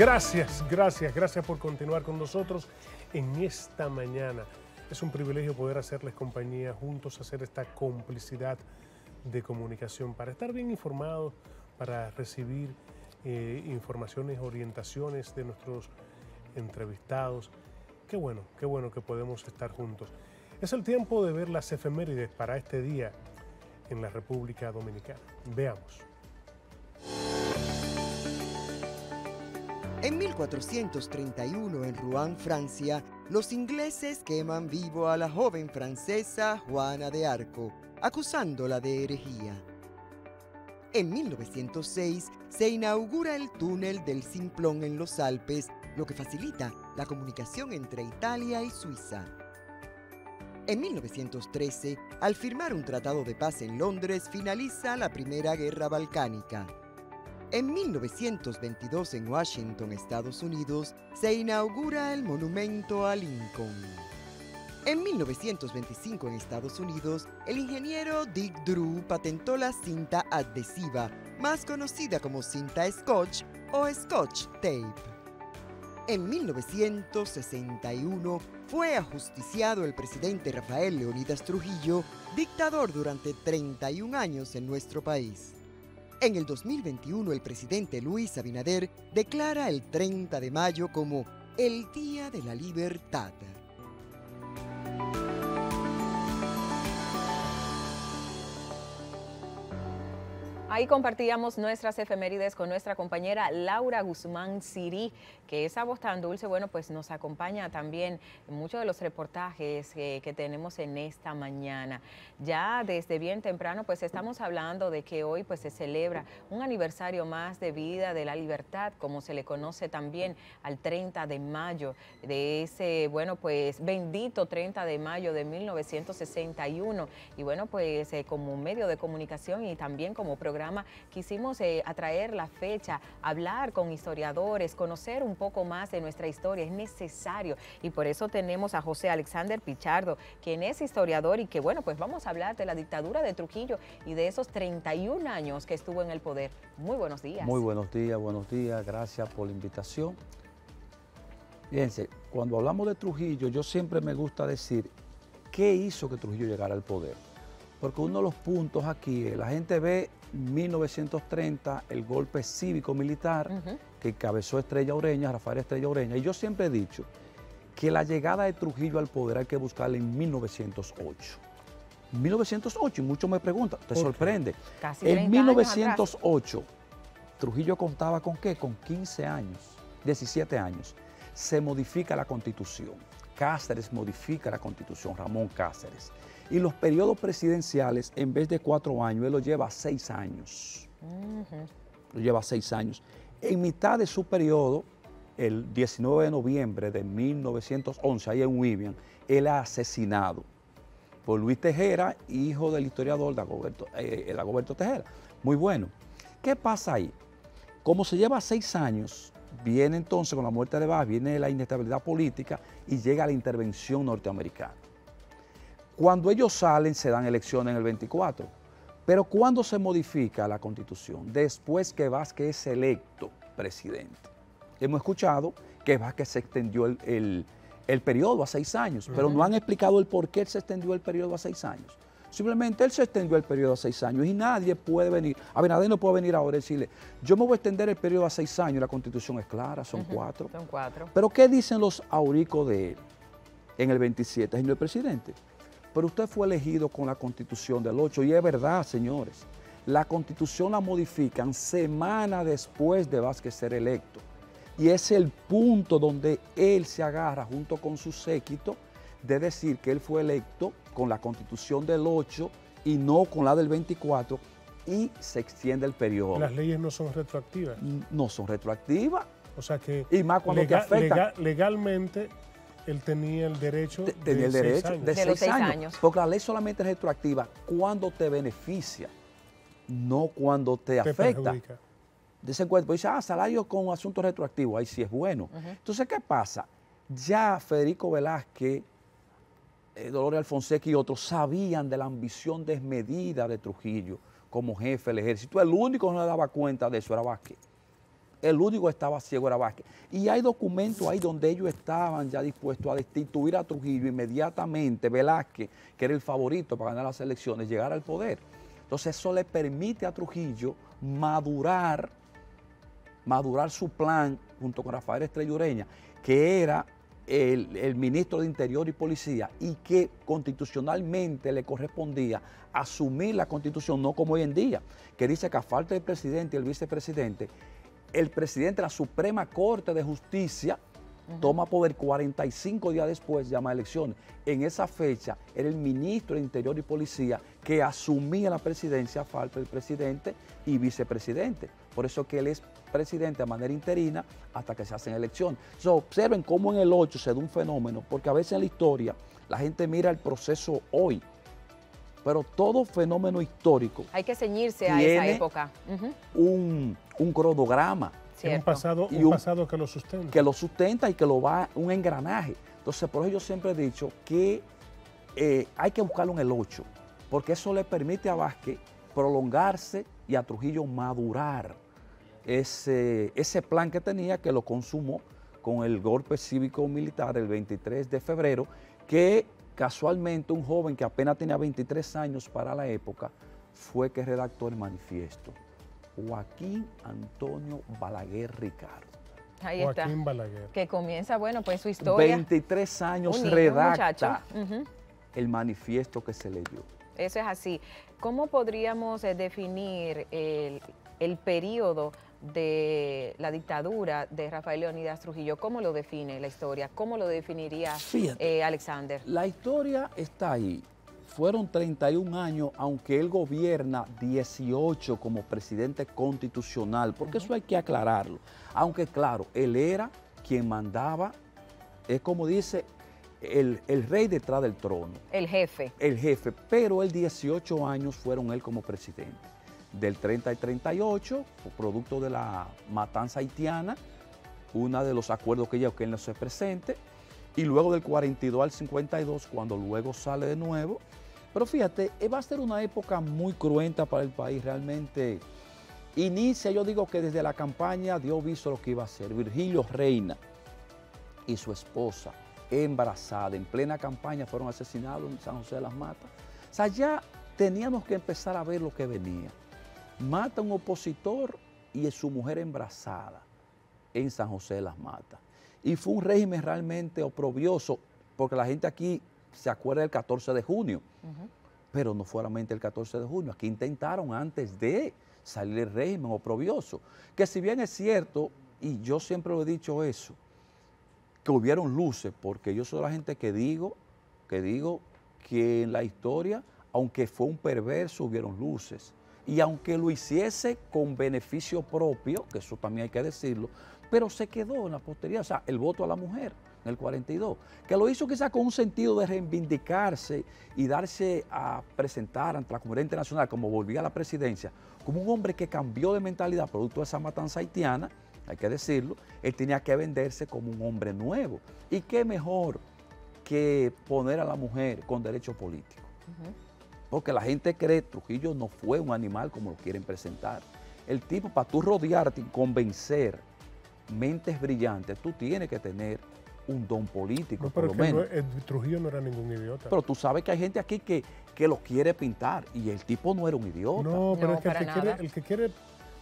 Gracias por continuar con nosotros en esta mañana. Es un privilegio poder hacerles compañía, juntos hacer esta complicidad de comunicación para estar bien informados, para recibir informaciones, orientaciones de nuestros entrevistados. Qué bueno que podemos estar juntos. Es el tiempo de ver las efemérides para este día en la República Dominicana. Veamos. En 1431, en Rouen, Francia, los ingleses queman vivo a la joven francesa Juana de Arco, acusándola de herejía. En 1906, se inaugura el túnel del Simplon en los Alpes, lo que facilita la comunicación entre Italia y Suiza. En 1913, al firmar un tratado de paz en Londres, finaliza la Primera Guerra Balcánica. En 1922, en Washington, Estados Unidos, se inaugura el monumento a Lincoln. En 1925, en Estados Unidos, el ingeniero Dick Drew patentó la cinta adhesiva, más conocida como cinta Scotch o Scotch Tape. En 1961, fue ajusticiado el presidente Rafael Leónidas Trujillo, dictador durante 31 años en nuestro país. En el 2021, el presidente Luis Abinader declara el 30 de mayo como el Día de la Libertad. Ahí compartíamos nuestras efemérides con nuestra compañera Laura Guzmán Sirí, que esa voz tan dulce, bueno, pues nos acompaña también en muchos de los reportajes que tenemos en esta mañana. Ya desde bien temprano, pues estamos hablando de que hoy pues se celebra un aniversario más de Vida de la Libertad, como se le conoce también al 30 de mayo, de ese, bueno, pues bendito 30 de mayo de 1961. Y bueno, pues como medio de comunicación y también como programa, quisimos atraer la fecha, hablar con historiadores, conocer un poco más de nuestra historia, es necesario, y por eso tenemos a José Alexander Pichardo, quien es historiador y que, bueno, pues vamos a hablar de la dictadura de Trujillo y de esos 31 años que estuvo en el poder. Muy buenos días. Muy buenos días, gracias por la invitación. Fíjense, cuando hablamos de Trujillo, yo siempre me gusta decir qué hizo que Trujillo llegara al poder. Porque uno de los puntos aquí es, la gente ve 1930, el golpe cívico-militar que encabezó Estrella Ureña, Rafael Estrella Ureña, y yo siempre he dicho que la llegada de Trujillo al poder hay que buscarla en 1908. 1908, y muchos me preguntan, ¿te sorprende? Casi 30 en 1908, Trujillo contaba con ¿qué? Con 15 años, 17 años. Se modifica la Constitución. Cáceres modifica la Constitución, Ramón Cáceres. Y los periodos presidenciales, en vez de 4 años, él lo lleva a 6 años. Lo lleva a 6 años. En mitad de su periodo, el 19 de noviembre de 1911, ahí en Vivian, él es asesinado por Luis Tejera, hijo del historiador Dagoberto Tejera. Muy bueno. ¿Qué pasa ahí? Como se lleva 6 años, viene entonces con la muerte de Báez, viene la inestabilidad política y llega la intervención norteamericana. Cuando ellos salen, se dan elecciones en el 24. Pero ¿cuándo se modifica la Constitución? Después que Vázquez es electo presidente. Hemos escuchado que Vázquez se extendió el periodo a 6 años, pero no han explicado el por qué se extendió el periodo a 6 años. Simplemente él se extendió el periodo a 6 años y nadie puede venir, Abinader no puede venir ahora y decirle, yo me voy a extender el periodo a 6 años, la Constitución es clara, son 4. Son 4. Pero ¿qué dicen los auricos de él en el 27, señor presidente? Pero usted fue elegido con la Constitución del 8 y es verdad, señores. La Constitución la modifican semana después de Vázquez ser electo. Y es el punto donde él se agarra junto con su séquito de decir que él fue electo con la Constitución del 8 y no con la del 24 y se extiende el periodo. Las leyes no son retroactivas. No son retroactivas. O sea que y más cuando te afecta. Legalmente él tenía el derecho tenía el derecho de 6 años. Porque la ley solamente es retroactiva cuando te beneficia, no cuando te afecta. Perjudica. Desencuentro, dice, salario con asuntos retroactivos, ahí sí es bueno. Entonces, ¿qué pasa? Ya Federico Velázquez, Dolores Alfonseca y otros sabían de la ambición desmedida de Trujillo como jefe del ejército. El único que no le daba cuenta de eso era Vázquez. El único que estaba ciego era Vázquez. Y hay documentos ahí donde ellos estaban ya dispuestos a destituir a Trujillo inmediatamente. Velázquez, que era el favorito para ganar las elecciones, llegar al poder. Entonces eso le permite a Trujillo madurar su plan junto con Rafael Estrella Ureña, que era el ministro de Interior y Policía, y que constitucionalmente le correspondía asumir la Constitución, no como hoy en día, que dice que a falta del presidente y el vicepresidente, el presidente de la Suprema Corte de Justicia toma poder 45 días después, llama a elecciones. En esa fecha era el ministro de Interior y Policía que asumía la presidencia a falta del presidente y vicepresidente. Por eso que él es presidente de manera interina hasta que se hacen elecciones. Entonces, observen cómo en el 8 se da un fenómeno, porque a veces en la historia la gente mira el proceso hoy, pero todo fenómeno histórico hay que ceñirse a esa época. un cronograma. Un pasado que lo sustenta. Que lo sustenta y que lo va un engranaje. Entonces, por eso yo siempre he dicho que hay que buscarlo en el 8, porque eso le permite a Vázquez prolongarse y a Trujillo madurar ese plan que tenía, que lo consumó con el golpe cívico-militar el 23 de febrero, que casualmente un joven que apenas tenía 23 años para la época fue que redactó el manifiesto. Joaquín Antonio Balaguer Ricardo. Ahí Joaquín está. Balaguer. Que comienza, bueno, pues su historia. 23 años Un niño, redacta un muchacho. el manifiesto que se leyó. Eso es así. ¿Cómo podríamos definir el periodo de la dictadura de Rafael Leónidas Trujillo? ¿Cómo lo define la historia? ¿Cómo lo definiría Alexander? La historia está ahí. Fueron 31 años, aunque él gobierna 18 como presidente constitucional, porque eso hay que aclararlo. Aunque claro, él era quien mandaba, es como dice, el rey detrás del trono. El jefe. El jefe, pero el 18 años fueron él como presidente. Del 30 al 38, producto de la matanza haitiana, uno de los acuerdos que lleva que él no se presente, y luego del 42 al 52, cuando luego sale de nuevo. Pero fíjate, va a ser una época muy cruenta para el país, realmente. Inicia, yo digo que desde la campaña Dios visto lo que iba a hacer. Virgilio Reina y su esposa, embarazada, en plena campaña, fueron asesinados en San José de las Matas. O sea, ya teníamos que empezar a ver lo que venía. Mata a un opositor y es su mujer embarazada en San José de las Matas. Y fue un régimen realmente oprobioso, porque la gente aquí se acuerda del 14 de junio, pero no fue solamente el 14 de junio. Aquí intentaron antes de salir el régimen oprobioso, que si bien es cierto, y yo siempre lo he dicho eso, que hubieron luces, porque yo soy la gente que digo que en la historia, aunque fue un perverso, hubieron luces. Y aunque lo hiciese con beneficio propio, que eso también hay que decirlo, pero se quedó en la posteridad, o sea, el voto a la mujer en el 42, que lo hizo quizás con un sentido de reivindicarse y darse a presentar ante la comunidad internacional, como volvía a la presidencia, como un hombre que cambió de mentalidad producto de esa matanza haitiana, hay que decirlo. Él tenía que venderse como un hombre nuevo. ¿Y qué mejor que poner a la mujer con derecho político? Porque la gente cree que Trujillo no fue un animal como lo quieren presentar. El tipo, para tú rodearte y convencer mentes brillantes, tú tienes que tener un don político, no, por lo menos. Trujillo no era ningún idiota. Pero tú sabes que hay gente aquí que lo quiere pintar y el tipo no era un idiota. No, pero No, es que el que quiere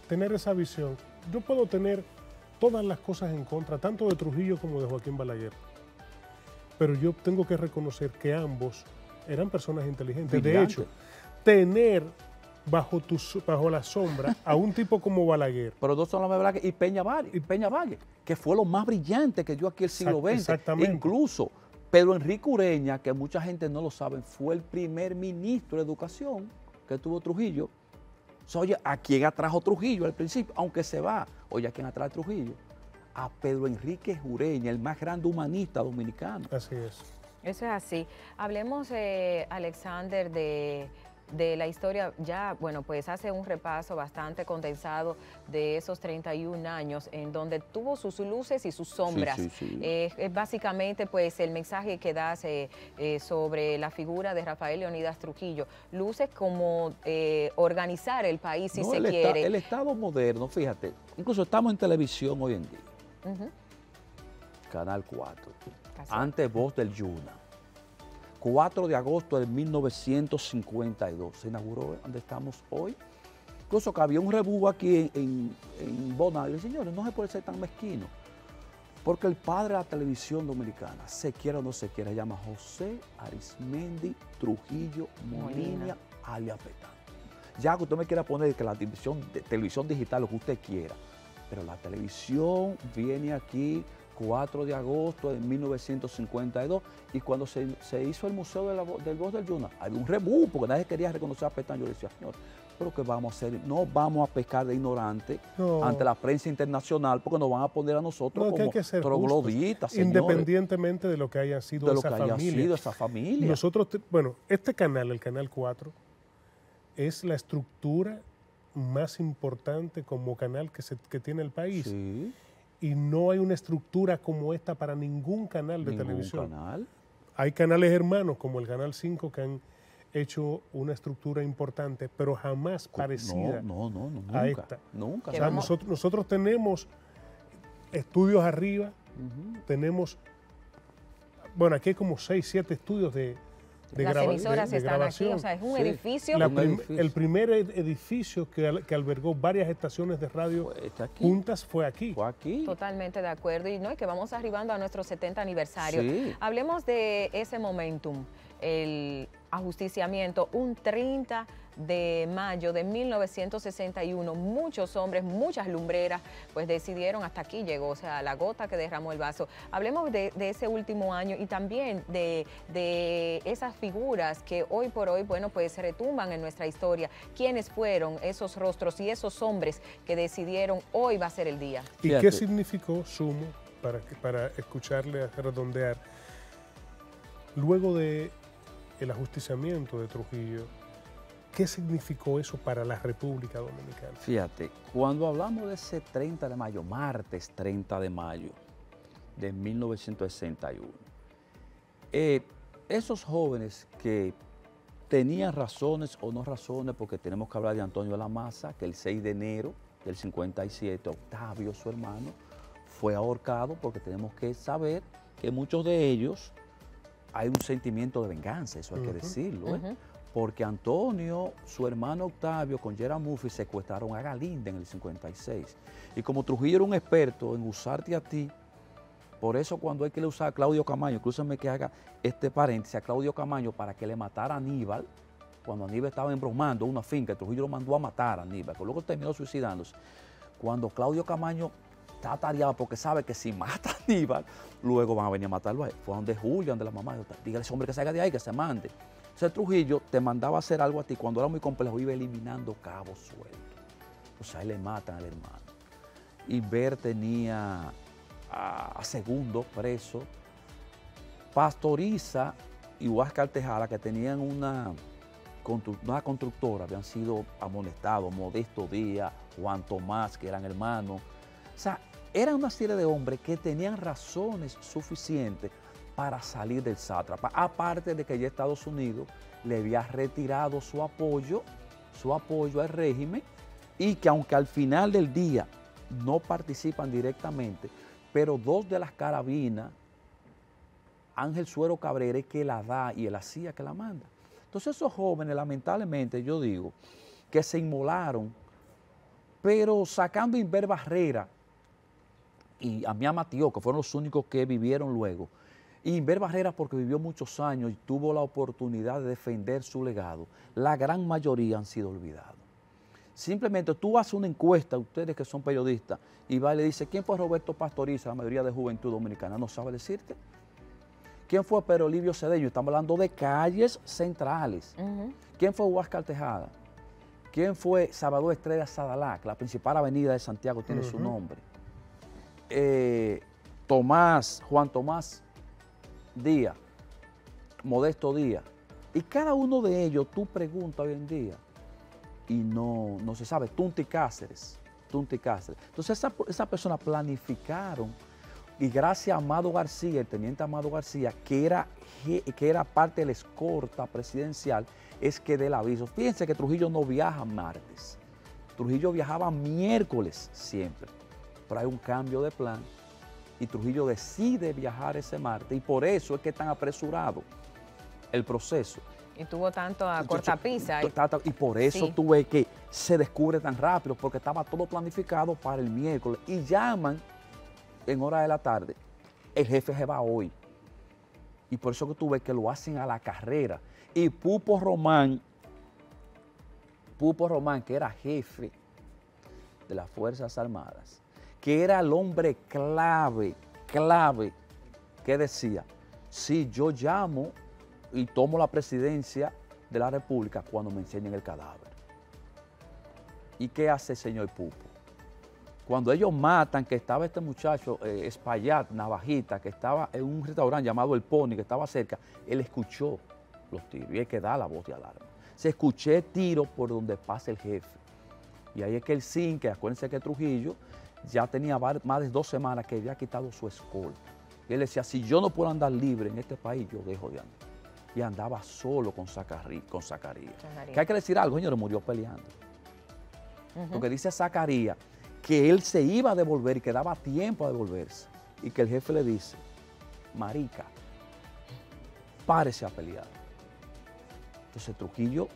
tener esa visión, yo puedo tener todas las cosas en contra, tanto de Trujillo como de Joaquín Balaguer, pero yo tengo que reconocer que ambos eran personas inteligentes. Brillante. De hecho, tener bajo la sombra a un tipo como Balaguer. Pero dos son Balaguer y Peña Valle, que fue lo más brillante que dio aquí el siglo XX. Exactamente. Incluso Pedro Enrique Ureña, que mucha gente no lo sabe, fue el primer ministro de Educación que tuvo Trujillo. O sea, oye, ¿a quién atrajo Trujillo al principio? Aunque se va, oye, ¿a quién atrae Trujillo? A Pedro Enrique Ureña, el más grande humanista dominicano. Así es. Eso es así. Hablemos, Alexander, de de la historia, ya, bueno, pues hace un repaso bastante condensado de esos 31 años en donde tuvo sus luces y sus sombras. Es básicamente pues el mensaje que das sobre la figura de Rafael Leónidas Trujillo. Luces como organizar el país si se quiere. El Estado moderno, fíjate, incluso estamos en televisión hoy en día. Canal 4. Antes Voz del Yuna. 4 de agosto de 1952 se inauguró donde estamos hoy. Incluso que había un rebú aquí en Bonao. Y señores, no se puede ser tan mezquino. Porque el padre de la televisión dominicana, se quiera o no se quiera, se llama José Arismendi Trujillo Molina alias Petán. Ya que usted me quiera poner que la televisión digital, lo que usted quiera, pero la televisión viene aquí 4 de agosto de 1952 y cuando se hizo el Museo del Voz del Yuna, había un rebú porque nadie quería reconocer a Petán. Yo le decía, señor, pero ¿qué vamos a hacer? No vamos a pecar de ignorante ante la prensa internacional porque nos van a poner a nosotros como trogloditas, independientemente de lo que haya sido esa familia. Nosotros, bueno, este canal, el Canal 4, es la estructura más importante como canal que tiene el país. Sí. Y no hay una estructura como esta para ningún canal de televisión. Hay canales hermanos como el Canal 5 que han hecho una estructura importante, pero jamás parecida a esta. Nunca. O sea, nosotros tenemos estudios arriba, tenemos, bueno, aquí hay como 6, 7 estudios de Las emisoras están aquí, o sea, es un edificio. El primer edificio que albergó varias estaciones de radio juntas fue aquí. Totalmente de acuerdo, y que vamos arribando a nuestro 70 aniversario. Sí. Hablemos de ese momentum, el ajusticiamiento, un 30 de mayo de 1961, muchos hombres, muchas lumbreras, pues decidieron, hasta aquí llegó, o sea, la gota que derramó el vaso. Hablemos de ese último año y también de esas figuras que hoy por hoy, bueno, pues se retumban en nuestra historia. ¿Quiénes fueron esos rostros y esos hombres que decidieron hoy va a ser el día? ¿Y qué significó, sumo, para escucharle a redondear, luego de el ajusticiamiento de Trujillo? ¿Qué significó eso para la República Dominicana? Fíjate, cuando hablamos de ese 30 de mayo, martes 30 de mayo de 1961, esos jóvenes que tenían razones o no razones, porque tenemos que hablar de Antonio de la Maza, que el 6 de enero del 57, Octavio, su hermano, fue ahorcado, porque tenemos que saber que muchos de ellos hay un sentimiento de venganza, eso hay que decirlo, porque Antonio, su hermano Octavio, con Gerard Murphy, secuestraron a Galinda en el 56. Y como Trujillo era un experto en usarte a ti, por eso cuando hay que le usar a Claudio Camaño, incluso me que haga este paréntesis a Claudio Camaño para que le matara a Aníbal, cuando Aníbal estaba embromando una finca, Trujillo lo mandó a matar a Aníbal, pero luego terminó suicidándose. Cuando Claudio Camaño está atareado porque sabe que si mata a Aníbal, luego van a venir a matarlo a él. Fue donde Julián, de la mamá, dígale a ese hombre que salga de ahí, que se mande. Entonces Trujillo te mandaba a hacer algo a ti cuando era muy complejo, iba eliminando cabos sueltos. O sea, ahí le matan al hermano. Iber tenía a Segundo preso. Pastoriza y Huáscar Tejada, que tenían una constructora, habían sido amonestados, Modesto Díaz, Juan Tomás, que eran hermanos. O sea, eran una serie de hombres que tenían razones suficientes para salir del sátrapa, aparte de que ya Estados Unidos le había retirado su apoyo al régimen, y que aunque al final del día no participan directamente, pero 2 de las carabinas, Ángel Suero Cabrera es que la da y el hacía que la manda. Entonces esos jóvenes, lamentablemente, yo digo, que se inmolaron, pero sacando a Inver Barrera y a Miama Tío, que fueron los únicos que vivieron luego, y Inver Barrera porque vivió muchos años y tuvo la oportunidad de defender su legado, la gran mayoría han sido olvidados. Simplemente tú haces una encuesta, ustedes que son periodistas, y va y le dice, ¿quién fue Roberto Pastoriza? La mayoría de juventud dominicana no sabe decirte. ¿Quién fue Pedro Livio Cedeño? Estamos hablando de calles centrales. ¿Quién fue Huáscar Tejada? ¿Quién fue Salvador Estrella Sadalac? La principal avenida de Santiago tiene su nombre. Juan Tomás Díaz, Modesto Díaz. Y cada uno de ellos, tú preguntas hoy en día, y no se sabe. Tunti Cáceres. Entonces esa persona planificaron, y gracias a Amado García, el teniente Amado García, que era parte de la escolta presidencial, es que del aviso. Fíjense que Trujillo no viaja martes. Trujillo viajaba miércoles siempre. Pero hay un cambio de plan y Trujillo decide viajar ese martes, y por eso es que es tan apresurado el proceso. Y tuvo tanto a cortapisa. Y por eso sí. tuve que se descubre tan rápido, porque estaba todo planificado para el miércoles. Y llaman en hora de la tarde, el jefe se va hoy. Y por eso que tuve que lo hacen a la carrera. Y Pupo Román, que era jefe de las Fuerzas Armadas, que era el hombre clave, que decía, sí, yo llamo y tomo la presidencia de la República cuando me enseñen el cadáver. ¿Y qué hace el señor Pupo? Cuando ellos matan, que estaba este muchacho, Espaillat, Navajita, que estaba en un restaurante llamado El Pony, que estaba cerca, él escuchó los tiros y hay que dar la voz de alarma. Se escuché tiros por donde pasa el jefe. Y ahí es que el CIN, que acuérdense que Trujillo ya tenía más de 2 semanas que había quitado su escolta. Y él decía, si yo no puedo andar libre en este país, yo dejo de andar. Y andaba solo con Zacarías. Que hay que decir algo, señores, murió peleando. Porque dice Zacarías que él se iba a devolver y que daba tiempo a devolverse. Y que el jefe le dice, marica, párese a pelear. Entonces Trujillo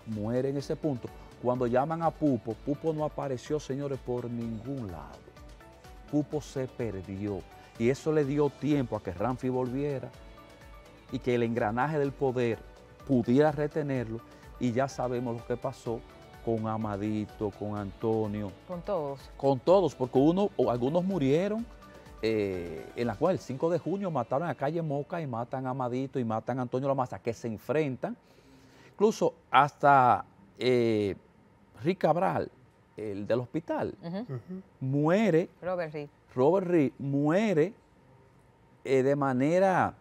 muere en ese punto. Cuando llaman a Pupo, Pupo no apareció, señores, por ningún lado. Pupo se perdió. Y eso le dio tiempo a que Ramfi volviera y que el engranaje del poder pudiera retenerlo. Y ya sabemos lo que pasó con Amadito, con Antonio. Con todos. Con todos, porque algunos murieron en la cual el 5 de junio mataron a Calle Moca y matan a Amadito y matan a Antonio Lamasa, que se enfrentan. Incluso hasta Rick Cabral, el del hospital, muere. Robert Reed muere de manera,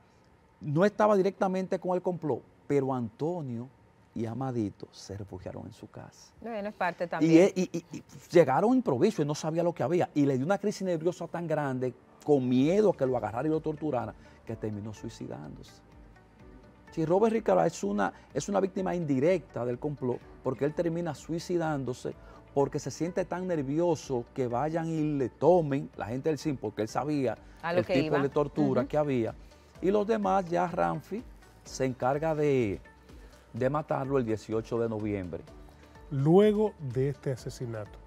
no estaba directamente con el complot, pero Antonio y Amadito se refugiaron en su casa. Bueno, es parte también. Y llegaron improviso y no sabía lo que había. Y le dio una crisis nerviosa tan grande, con miedo a que lo agarrara y lo torturara, que terminó suicidándose. Sí, Robert Ricardo es una víctima indirecta del complot, porque él termina suicidándose porque se siente tan nervioso que vayan y le tomen la gente del CIN, porque él sabía el tipo de tortura que había. Y los demás, ya Ramfi se encarga de matarlo el 18 de noviembre. Luego de este asesinato,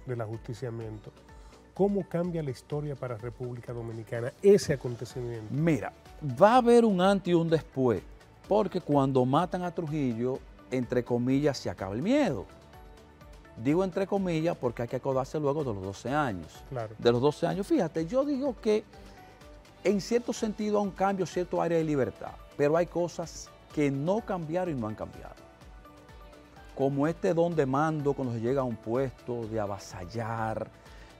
del ajusticiamiento, ¿cómo cambia la historia para República Dominicana ese acontecimiento? Mira, va a haber un antes y un después, porque cuando matan a Trujillo, entre comillas, se acaba el miedo. Digo entre comillas porque hay que acordarse luego de los 12 años. Claro. De los 12 años, fíjate, yo digo que en cierto sentido hay un cambio, cierto área de libertad, pero hay cosas que no cambiaron y no han cambiado. Como este don de mando cuando se llega a un puesto, de avasallar,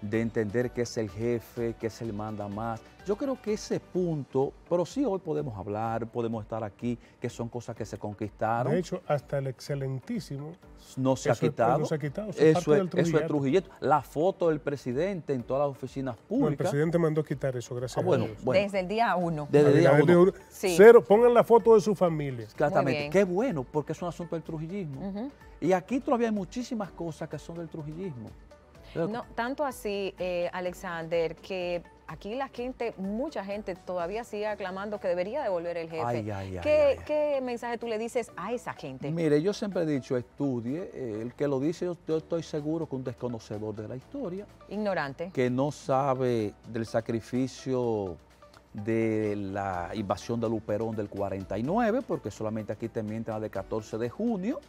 de entender que es el jefe, que es el manda más. Yo creo que ese punto, pero sí hoy podemos hablar, podemos estar aquí, que son cosas que se conquistaron. De hecho, hasta el excelentísimo no se ha quitado. No se ha quitado. Eso es Trujillito. La foto del presidente en todas las oficinas públicas. No, el presidente mandó quitar eso, gracias a Dios. Bueno. Desde el día 1. Desde el día 1. Sí. Cero, pongan la foto de su familia. Exactamente. Qué bueno, porque es un asunto del trujillismo. Y aquí todavía hay muchísimas cosas que son del trujillismo. No, tanto así, Alexander, que aquí la gente, mucha gente todavía sigue aclamando que debería devolver el jefe. ¿Qué mensaje tú le dices a esa gente? Mire, yo siempre he dicho, estudie. El que lo dice, yo estoy seguro que un desconocedor de la historia. Ignorante. Que no sabe del sacrificio de la invasión de Luperón del 49, porque solamente aquí te mienten la de 14 de junio.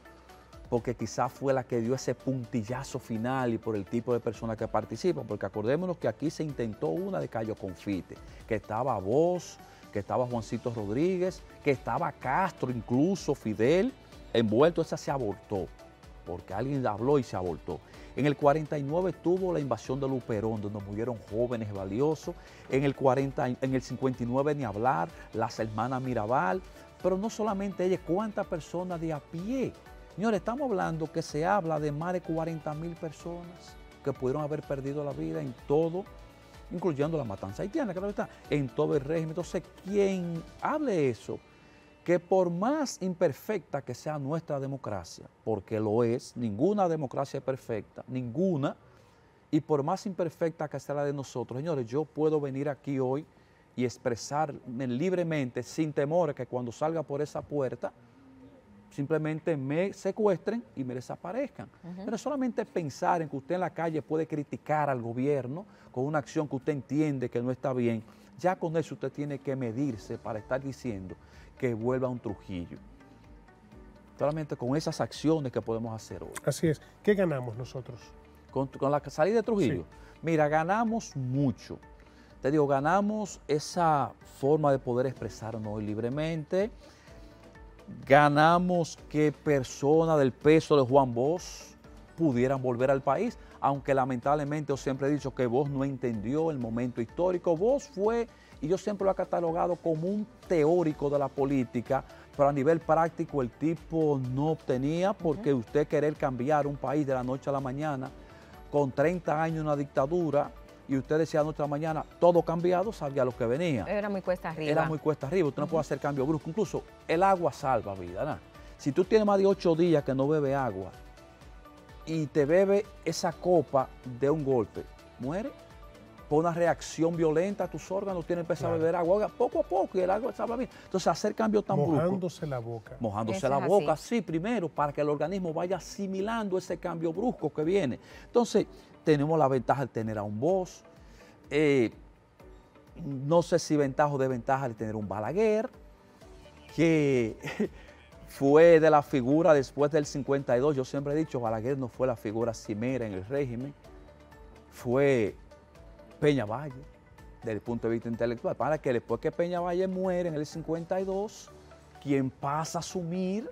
Porque quizás fue la que dio ese puntillazo final y por el tipo de personas que participan, porque acordémonos que aquí se intentó una de Cayo Confite, que estaba Bosch, que estaba Juancito Rodríguez, que estaba Castro, incluso Fidel, envuelto, esa se abortó. porque alguien habló y se abortó. En el 49 tuvo la invasión de Luperón, donde murieron jóvenes valiosos. En el 59 ni hablar, las hermanas Mirabal. Pero no solamente ellas, ¿cuántas personas de a pie? Señores, estamos hablando que se habla de más de 40.000 personas que pudieron haber perdido la vida en todo, incluyendo la matanza haitiana, claro está, en todo el régimen. Entonces, quien hable eso, que por más imperfecta que sea nuestra democracia, porque lo es, ninguna democracia es perfecta, ninguna, y por más imperfecta que sea la de nosotros, señores, yo puedo venir aquí hoy y expresarme libremente, sin temor que cuando salga por esa puerta, simplemente me secuestren y me desaparezcan. Pero solamente pensar en que usted en la calle puede criticar al gobierno con una acción que usted entiende que no está bien, ya con eso usted tiene que medirse para estar diciendo que vuelva a un Trujillo. Solamente con esas acciones que podemos hacer hoy. Así es. ¿Qué ganamos nosotros? Con la salida de Trujillo. Sí. Mira, ganamos mucho. Te digo, ganamos esa forma de poder expresarnos hoy libremente. Ganamos que personas del peso de Juan Bosch pudieran volver al país, aunque lamentablemente yo siempre he dicho que Bosch no entendió el momento histórico. Bosch fue, y yo siempre lo he catalogado como un teórico de la política, pero a nivel práctico el tipo no obtenía, porque usted querer cambiar un país de la noche a la mañana, con 30 años una dictadura, y usted decía de la noche a la mañana, todo cambiado, sabía lo que venía. Era muy cuesta arriba. Era muy cuesta arriba, usted no puede hacer cambio brusco. Incluso el agua salva vida, ¿no? Si tú tienes más de 8 días que no bebe agua y te bebe esa copa de un golpe, muere por una reacción violenta, tus órganos tienen que empezar a beber agua poco a poco y el agua salva vida. Entonces hacer cambio tan brusco. Mojándose la boca. Mojándose la boca, sí, primero, para que el organismo vaya asimilando ese cambio brusco que viene. Entonces, tenemos la ventaja de tener a un Bosch, no sé si ventaja o desventaja de tener un Balaguer, que fue de la figura después del 52, yo siempre he dicho, Balaguer no fue la figura cimera en el régimen, fue Peñavalle, desde el punto de vista intelectual, para que después que Peñavalle muere en el 52, quien pasa a asumir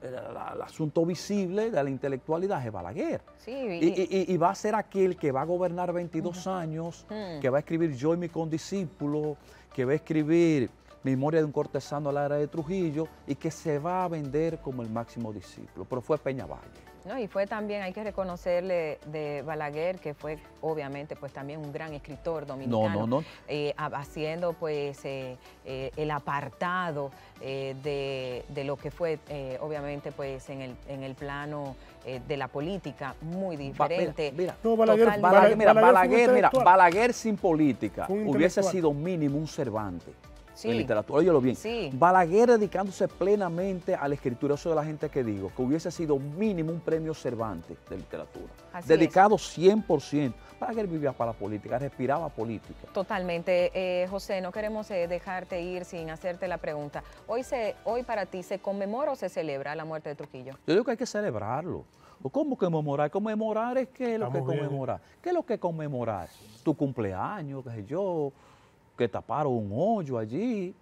el asunto visible de la intelectualidad es Balaguer. Sí, y va a ser aquel que va a gobernar 22 años, que va a escribir Yo y mi condiscípulo, que va a escribir Memoria de un cortesano a la era de Trujillo y que se va a vender como el máximo discípulo, pero fue Peñavalle. No, y fue también, hay que reconocerle de Balaguer, que fue obviamente pues también un gran escritor dominicano, haciendo pues el apartado de lo que fue obviamente pues en el plano de la política muy diferente. Balaguer sin política hubiese sido mínimo un Cervantes. Sí, en literatura, óyelo bien. Sí. Balaguer dedicándose plenamente a la escritura, eso de la gente que digo, que hubiese sido mínimo un premio Cervantes de literatura. Así dedicado es. 100%. Balaguer vivía para la política, respiraba política. Totalmente. José, no queremos dejarte ir sin hacerte la pregunta. Hoy para ti, ¿se conmemora o se celebra la muerte de Trujillo? Yo digo que hay que celebrarlo. ¿Cómo conmemorar? Conmemorar es ¿qué es lo que conmemorar? ¿Qué es lo que conmemorar? Tu cumpleaños, qué sé yo, que taparon un hoyo allí,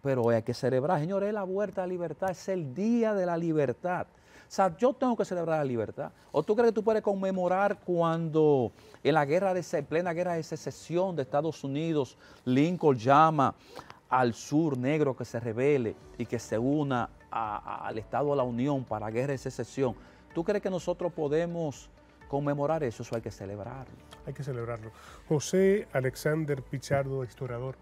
pero hay que celebrar, señores, es la vuelta a la libertad, es el día de la libertad. O sea, yo tengo que celebrar la libertad. ¿O tú crees que tú puedes conmemorar cuando en la plena guerra de secesión de Estados Unidos, Lincoln llama al sur negro que se rebele y que se una al Estado de la Unión para la guerra de secesión? ¿Tú crees que nosotros podemos conmemorar eso? Eso hay que celebrarlo. Hay que celebrarlo. José Alexander Pichardo, historiador,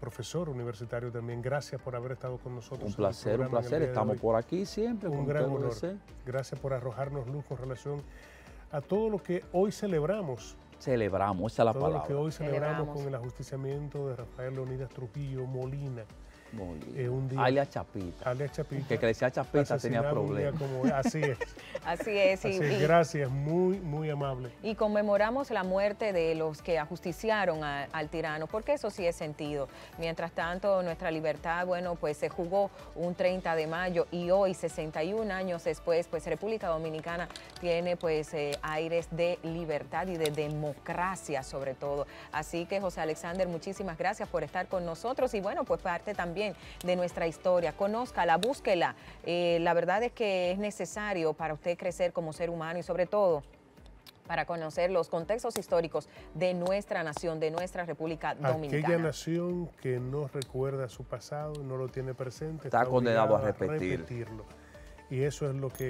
profesor universitario también, gracias por haber estado con nosotros. Un placer, estamos por aquí siempre. Un gran honor. Gracias por arrojarnos luz con relación a todo lo que hoy celebramos. Celebramos, esa es la palabra. Todo lo que hoy celebramos con el ajusticiamiento de Rafael Leonidas Trujillo Molina. Un día, alias Chapita. Alias Chapita. Que decía Chapita tenía problemas. Así es. Así es. Gracias, muy, muy amable. Y conmemoramos la muerte de los que ajusticiaron al tirano, porque eso sí es sentido. Mientras tanto, nuestra libertad, bueno, pues se jugó un 30 de mayo y hoy, 61 años después, pues República Dominicana tiene pues aires de libertad y de democracia sobre todo. Así que, José Alexander, muchísimas gracias por estar con nosotros y bueno, pues parte también también de nuestra historia. Conózcala, búsquela. La verdad es que es necesario para usted crecer como ser humano y sobre todo para conocer los contextos históricos de nuestra nación, de nuestra República Dominicana. Aquella nación que no recuerda su pasado, no lo tiene presente, Está condenado a obligada repetir. repetirlo. Y eso es lo que